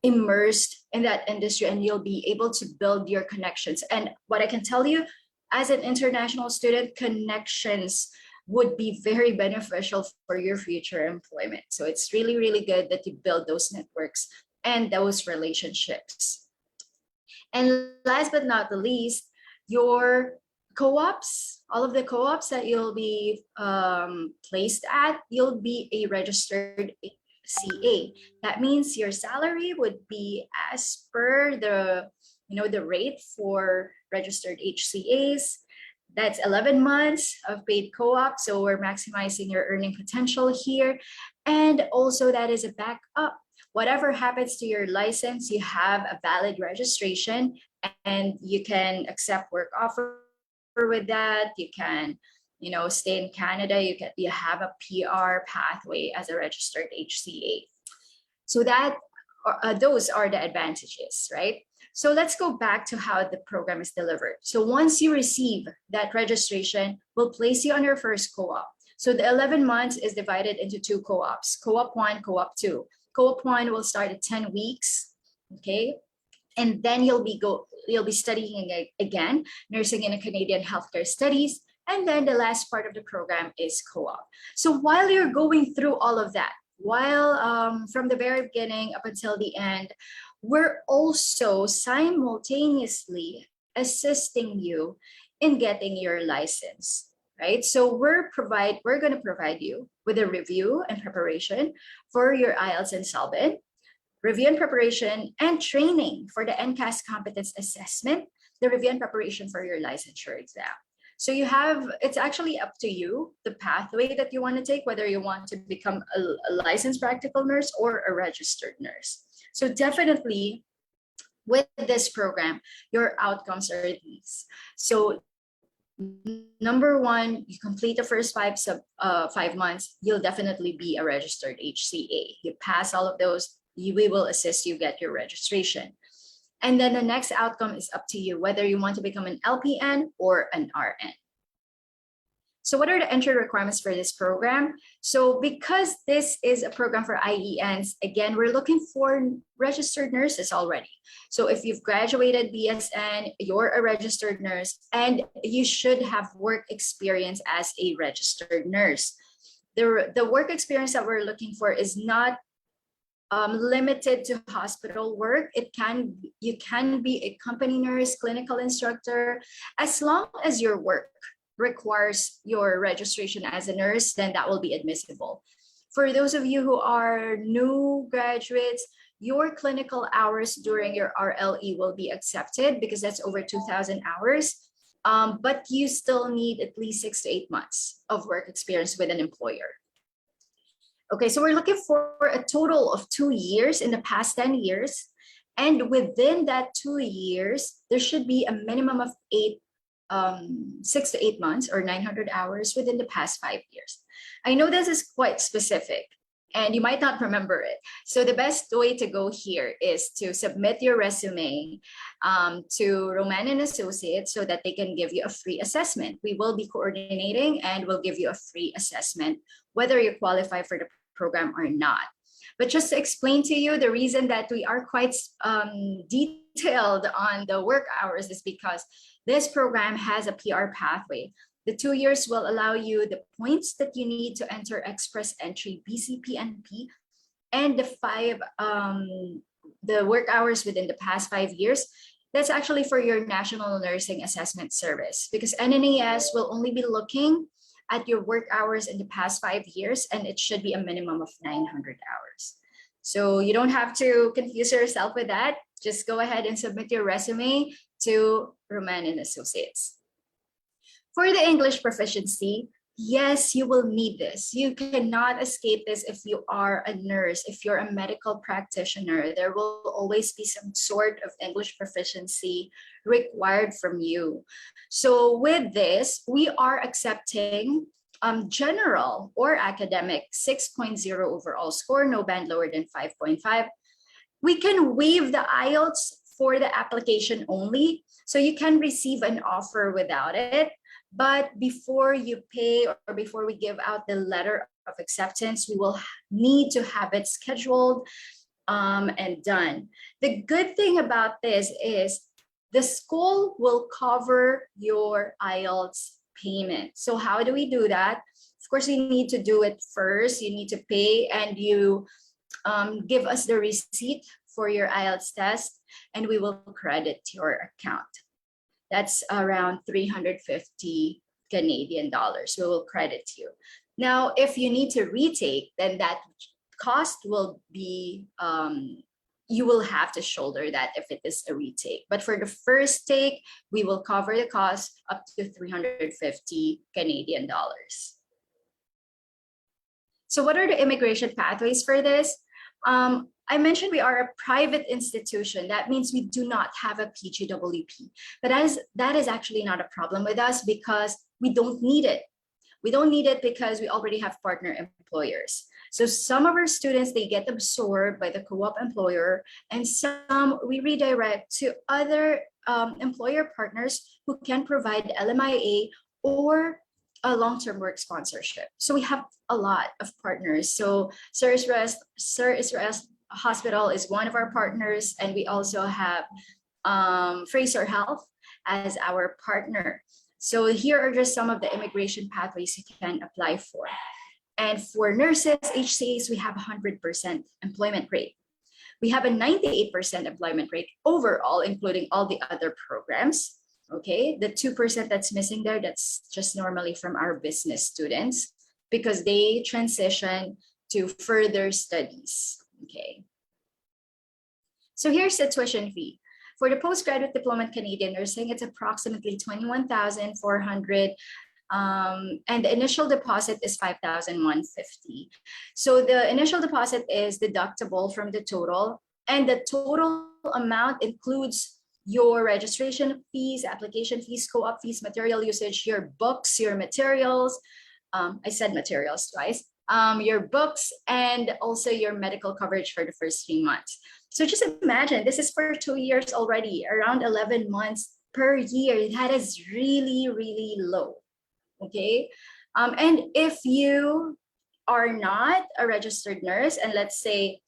immersed in that industry, and you'll be able to build your connections. And what I can tell you, as an international student, connections would be very beneficial for your future employment. So it's really, really good that you build those networks and those relationships. And last but not the least, your co-ops, all of the co-ops that you'll be placed at, you'll be a registered CA. That means your salary would be as per the rate for registered HCAs. That's 11 months of paid co-op. So we're maximizing your earning potential here. And also that is a backup. Whatever happens to your license, you have a valid registration, and you can accept work offer with that. You can, stay in Canada. You have a PR pathway as a registered HCA. So those are the advantages, right? So let's go back to how the program is delivered. So once you receive that registration, we'll place you on your first co-op. So the 11 months is divided into 2 co-ops, co-op 1, co-op 2. Co-op 1 will start at 10 weeks, okay? And then you'll be studying again, nursing in a Canadian healthcare studies. And then the last part of the program is co-op. So while you're going through all of that, from the very beginning up until the end, we're also simultaneously assisting you in getting your license, right? So we're going to provide you with a review and preparation for your IELTS and SOLVENT, review and preparation and training for the NCAS competence assessment, the review and preparation for your licensure exam. So it's actually up to you, the pathway that you want to take, whether you want to become a licensed practical nurse or a registered nurse. So definitely with this program, your outcomes are these. So number one, you complete the first 5 months, you'll definitely be a registered HCA. You pass all of those, we will assist you get your registration. And then the next outcome is up to you, whether you want to become an LPN or an RN. So what are the entry requirements for this program? So because this is a program for IENs, again, we're looking for registered nurses already. So if you've graduated BSN, you're a registered nurse, and you should have work experience as a registered nurse. The work experience that we're looking for is not limited to hospital work. You can be a company nurse, clinical instructor, as long as your work requires your registration as a nurse, then that will be admissible. For those of you who are new graduates, your clinical hours during your RLE will be accepted because that's over 2,000 hours. But you still need at least 6 to 8 months of work experience with an employer. Okay, so we're looking for a total of 2 years in the past 10 years. And within that 2 years, there should be a minimum of 6 to 8 months or 900 hours within the past 5 years. I know this is quite specific and you might not remember it. So the best way to go here is to submit your resume to Roman and Associates so that they can give you a free assessment. We will be coordinating and we'll give you a free assessment, whether you qualify for the program or not. But just to explain to you, the reason that we are quite detailed on the work hours is because this program has a PR pathway. The 2 years will allow you the points that you need to enter express entry, BCPNP, and the work hours within the past 5 years. That's actually for your National Nursing Assessment Service, because NNAS will only be looking at your work hours in the past 5 years, and it should be a minimum of 900 hours. So you don't have to confuse yourself with that. Just go ahead and submit your resume to Roman and Associates. For the English proficiency, yes, you will need this. You cannot escape this if you are a nurse, if you're a medical practitioner. There will always be some sort of English proficiency required from you. So with this, we are accepting general or academic 6.0 overall score, no band lower than 5.5. We can waive the IELTS for the application only, so you can receive an offer without it. But before you pay or before we give out the letter of acceptance, we will need to have it scheduled and done. The good thing about this is the school will cover your IELTS payment. So how do we do that? Of course, you need to do it first. You need to pay and you give us the receipt for your IELTS test and we will credit your account. That's around 350 Canadian dollars. We will credit you. Now, if you need to retake, then that cost will be, you will have to shoulder that if it is a retake. But for the first take, we will cover the cost up to 350 Canadian dollars. So what are the immigration pathways for this? I mentioned we are a private institution. That means we do not have a PGWP. But that is actually not a problem with us because we don't need it. We don't need it because we already have partner employers. So some of our students, they get absorbed by the co-op employer, and some we redirect to other employer partners who can provide LMIA or a long-term work sponsorship. So we have a lot of partners. So Sir Israel's Hospital is one of our partners, and we also have Fraser Health as our partner. So here are just some of the immigration pathways you can apply for. And for nurses, HCAs, we have 100% employment rate. We have a 98% employment rate overall, including all the other programs. Okay, the 2% that's missing there, that's just normally from our business students because they transition to further studies. Okay. So here's the tuition fee. For the postgraduate diploma in Canadian nursing, it's approximately 21,400, and the initial deposit is 5,150. So the initial deposit is deductible from the total, and the total amount includes your registration fees, application fees, co-op fees, material usage, your books, your materials. I said materials twice. Your books, and also your medical coverage for the first 3 months. So just imagine, this is for 2 years already, around 11 months per year. That is really, really low. Okay. And if you are not a registered nurse, and let's say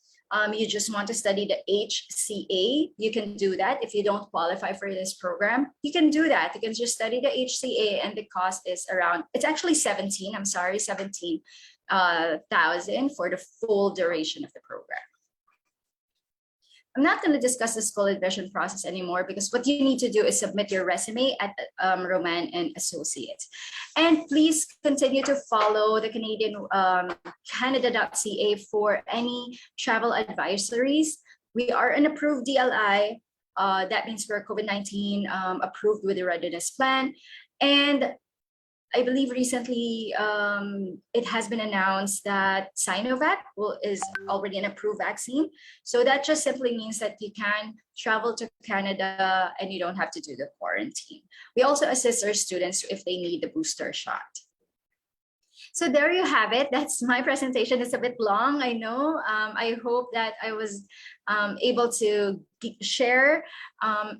you just want to study the HCA, you can do that. If you don't qualify for this program, you can do that. You can just study the HCA, and the cost is around, it's actually 17,000 for the full duration of the program. I'm not going to discuss the school admission process anymore because what you need to do is submit your resume at Roman and Associates. And please continue to follow the Canadian Canada.ca for any travel advisories. We are an approved DLI. That means we're COVID-19 approved with the readiness plan. And I believe recently it has been announced that Sinovac is already an approved vaccine. So that just simply means that you can travel to Canada and you don't have to do the quarantine. We also assist our students if they need the booster shot. So there you have it. That's my presentation. It's a bit long, I know. I hope that I was able to share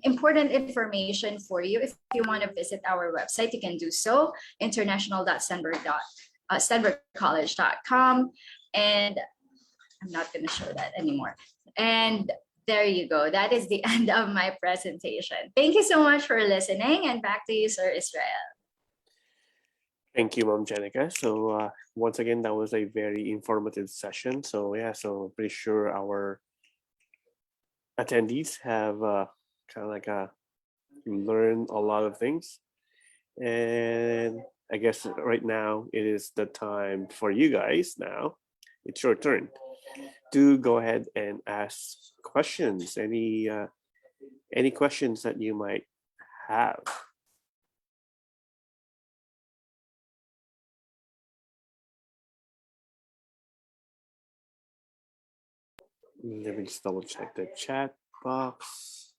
important information for you. If you want to visit our website, you can do so, international.stenbergcollege.com. And I'm not going to show that anymore. And there you go. That is the end of my presentation. Thank you so much for listening. And back to you, Sir Israel. Thank you, Mom Jenica. So once again, that was a very informative session. So yeah, so I'm pretty sure our attendees have kind of like learned a lot of things. And I guess right now it is the time for you guys now. It's your turn to go ahead and ask questions. Any questions that you might have? Let me just double check the chat box.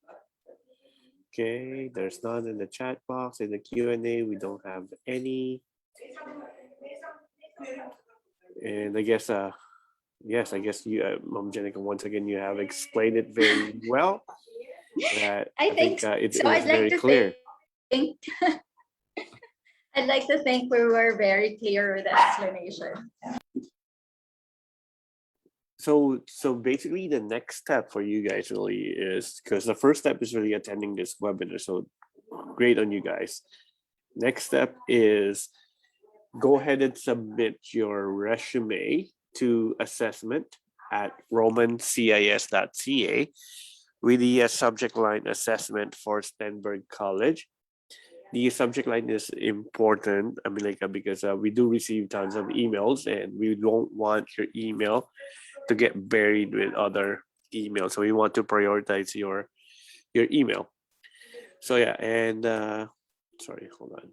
Okay, there's none in the chat box. In the Q&A, we don't have any. And I guess, yes, I guess you, Mom Jenica, once again, you have explained it very well. That I think it so. was very clear. I'd like to think we were very clear with the explanation. So basically the next step for you guys really is, because the first step is really attending this webinar, so great on you guys. Next step is go ahead and submit your resume to assessment at romancis.ca with the subject line assessment for Stenberg College. The subject line is important, I mean, like, because we do receive tons of emails and we don't want your email to get buried with other emails. So we want to prioritize your email. So yeah, and sorry, hold on.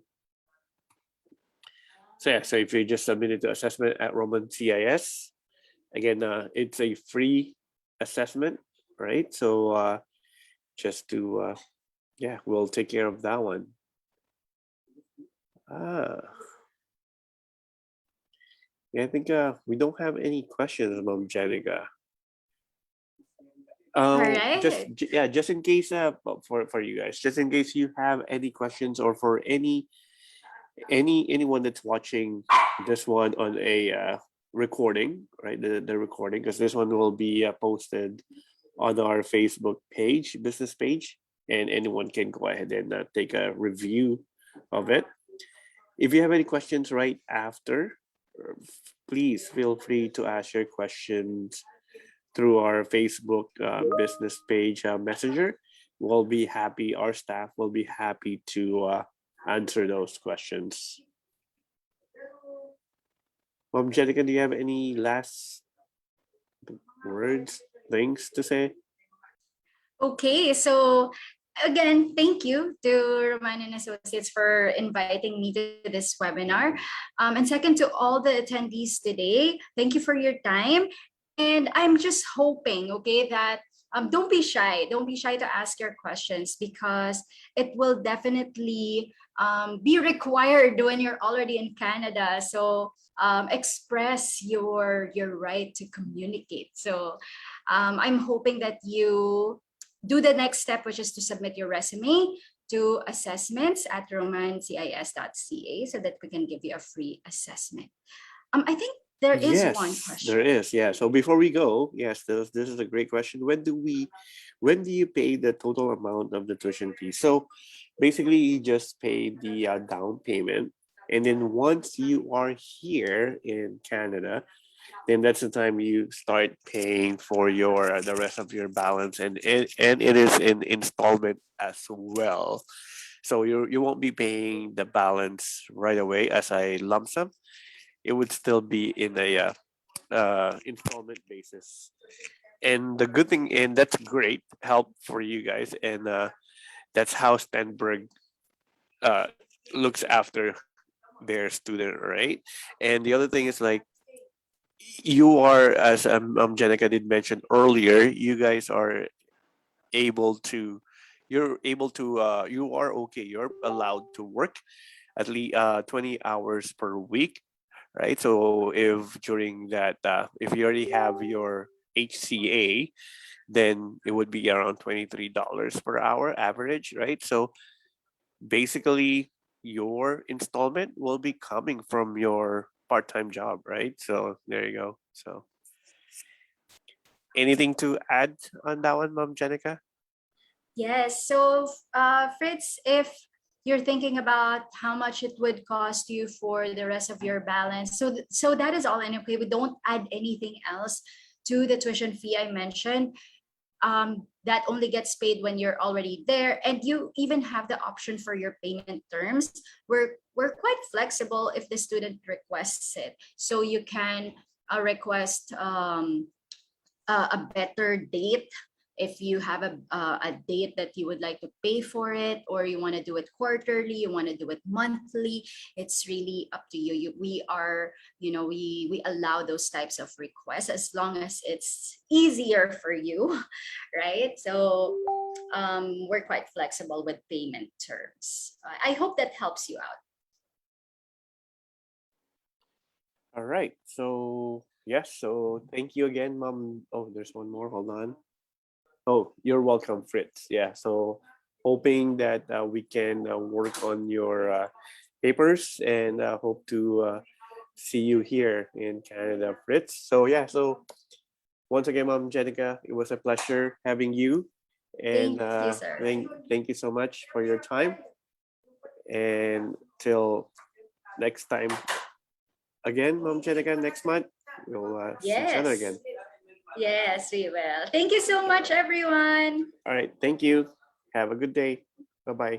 So yeah, so if you just submit it to assessment at Roman CIS, again, it's a free assessment, right? So just to, yeah, we'll take care of that one. Yeah, I think we don't have any questions, Mom Jenica. All right. Just in case for you guys, just in case you have any questions, or for anyone that's watching this one on a recording, right? The recording, because this one will be posted on our Facebook page, business page, and anyone can go ahead and take a review of it. If you have any questions right after, please feel free to ask your questions through our Facebook business page messenger, we'll be happy. Our staff will be happy to answer those questions. Mom Jenica, do you have any last words, things to say? Okay, so again, thank you to Roman and Associates for inviting me to this webinar. And second, to all the attendees today, thank you for your time. And I'm just hoping, okay, that don't be shy. Don't be shy to ask your questions, because it will definitely be required when you're already in Canada. So express your right to communicate. So I'm hoping that you do the next step, which is to submit your resume to assessments@romancis.ca so that we can give you a free assessment. I think there is one Yes, question. there is. Yeah. So before we go, yes, this is a great question. When do you pay the total amount of the tuition fee? So basically, you just pay the down payment, and then once you are here in Canada, then that's the time you start paying for your the rest of your balance, and it is in installment as well. So you won't be paying the balance right away as a lump sum. It would still be in a installment basis. And the good thing, and that's great help for you guys, and that's how Stenberg uh, looks after their student, right? And the other thing is like, you are, as Jenica did mention earlier, you guys are able to, you are okay, you're allowed to work at least 20 hours per week, right? So if during that, if you already have your HCA, then it would be around $23 per hour average, right? So basically, your installment will be coming from your part-time job, right? So there you go. So anything to add on that one, Mom Jenica? Yes. So, Fritz, if you're thinking about how much it would cost you for the rest of your balance, so that is all. And okay, we don't add anything else to the tuition fee I mentioned. That only gets paid when you're already there, and you even have the option for your payment terms. We're quite flexible if the student requests it, so you can request a better date if you have a date that you would like to pay for it, or you want to do it quarterly, you want to do it monthly. It's really up to you. We are, we allow those types of requests as long as it's easier for you, right? So we're quite flexible with payment terms. I hope that helps you out. All right. So yes. So thank you again, Mom. Oh, there's one more. Hold on. Oh, you're welcome, Fritz. Yeah. So hoping that we can work on your papers, and hope to see you here in Canada, Fritz. So yeah. So once again, Mom Jenica, it was a pleasure having you, and Thank you, sir. thank you so much for your time. And till next time, again, Mom Jenica, next month we'll see each other again. Yes, we will. Thank you so much, everyone. All right. Thank you. Have a good day. Bye bye.